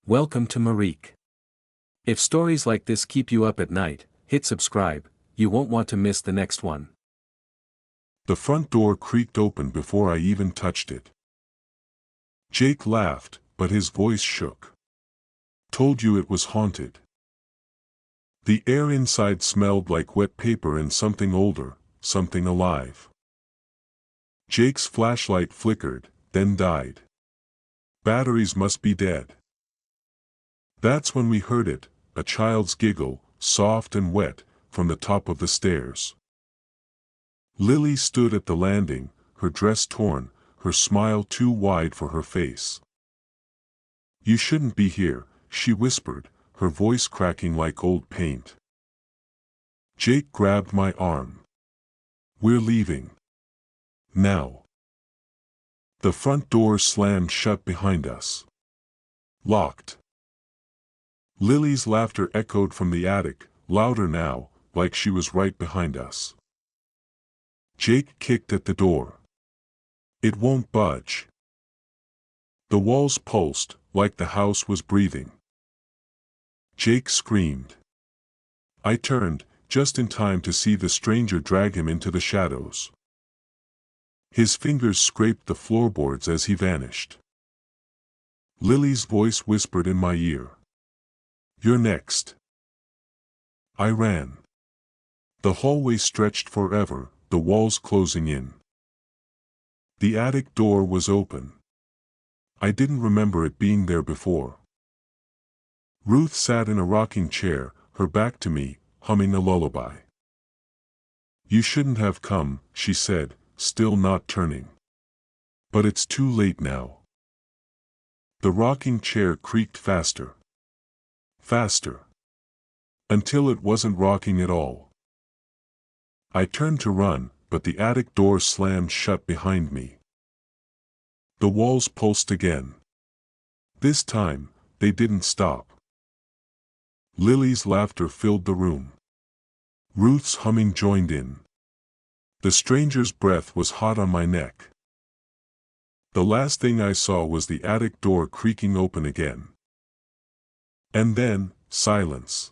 Welcome to Marique. If stories like this keep you up at night, hit subscribe, you won't want to miss the next one. The front door creaked open before I even touched it. Jake laughed, but his voice shook. Told you it was haunted. The air inside smelled like wet paper and something older, something alive. Jake's flashlight flickered, then died. Batteries must be dead. That's when we heard it, a child's giggle, soft and wet, from the top of the stairs. Lily stood at the landing, her dress torn, her smile too wide for her face. "You shouldn't be here," she whispered, her voice cracking like old paint. Jake grabbed my arm. "We're leaving. Now." The front door slammed shut behind us. Locked. Lily's laughter echoed from the attic, louder now, like she was right behind us. Jake kicked at the door. "It won't budge." The walls pulsed, like the house was breathing. Jake screamed. I turned, just in time to see the stranger drag him into the shadows. His fingers scraped the floorboards as he vanished. Lily's voice whispered in my ear. "You're next." I ran. The hallway stretched forever, the walls closing in. The attic door was open. I didn't remember it being there before. Ruth sat in a rocking chair, her back to me, humming a lullaby. "You shouldn't have come," she said, still not turning. "But it's too late now." The rocking chair creaked faster. Faster. Until it wasn't rocking at all. I turned to run, but the attic door slammed shut behind me. The walls pulsed again. This time, they didn't stop. Lily's laughter filled the room. Ruth's humming joined in. The stranger's breath was hot on my neck. The last thing I saw was the attic door creaking open again. And then, silence.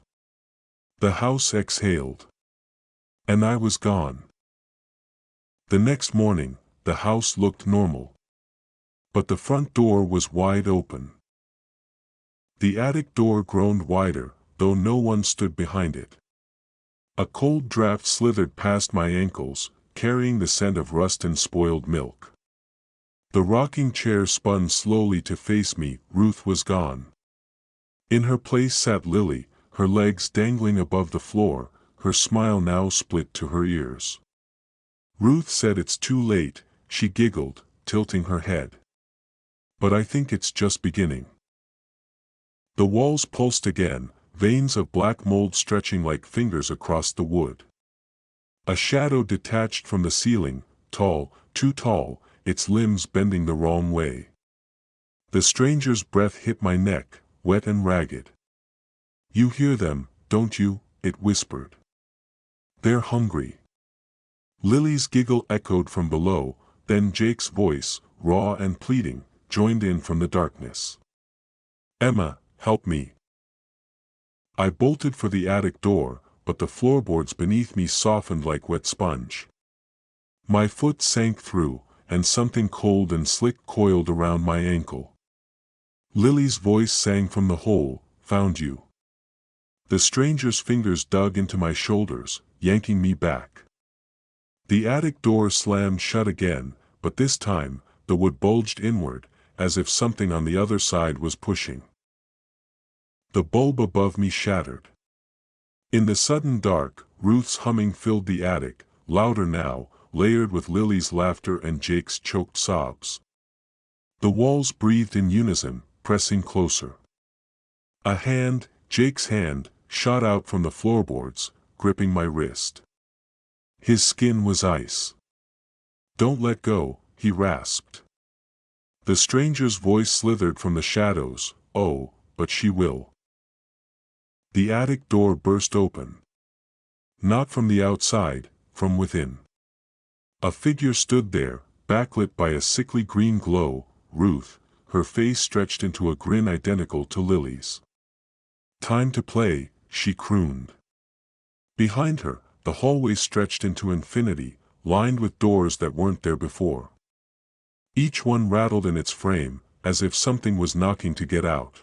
The house exhaled. And I was gone. The next morning, the house looked normal. But the front door was wide open. The attic door groaned wider, though no one stood behind it. A cold draft slithered past my ankles, carrying the scent of rust and spoiled milk. The rocking chair spun slowly to face me. Ruth was gone. In her place sat Lily, her legs dangling above the floor, her smile now split to her ears. Ruth said, "It's too late," she giggled, tilting her head. "But I think it's just beginning." The walls pulsed again, veins of black mold stretching like fingers across the wood. A shadow detached from the ceiling, tall, too tall, its limbs bending the wrong way. The stranger's breath hit my neck, wet and ragged. "You hear them, don't you?" it whispered. "They're hungry." Lily's giggle echoed from below, then Jake's voice, raw and pleading, joined in from the darkness. "Emma, help me." I bolted for the attic door, but the floorboards beneath me softened like wet sponge. My foot sank through, and something cold and slick coiled around my ankle. Lily's voice sang from the hole, "Found you." The stranger's fingers dug into my shoulders, yanking me back. The attic door slammed shut again, but this time, the wood bulged inward, as if something on the other side was pushing. The bulb above me shattered. In the sudden dark, Ruth's humming filled the attic, louder now, layered with Lily's laughter and Jake's choked sobs. The walls breathed in unison, pressing closer. A hand, Jake's hand, shot out from the floorboards, gripping my wrist. His skin was ice. "Don't let go," he rasped. The stranger's voice slithered from the shadows, "Oh, but she will." The attic door burst open. Not from the outside, from within. A figure stood there, backlit by a sickly green glow. "Ruth," her face stretched into a grin identical to Lily's. "Time to play," she crooned. Behind her, the hallway stretched into infinity, lined with doors that weren't there before. Each one rattled in its frame, as if something was knocking to get out.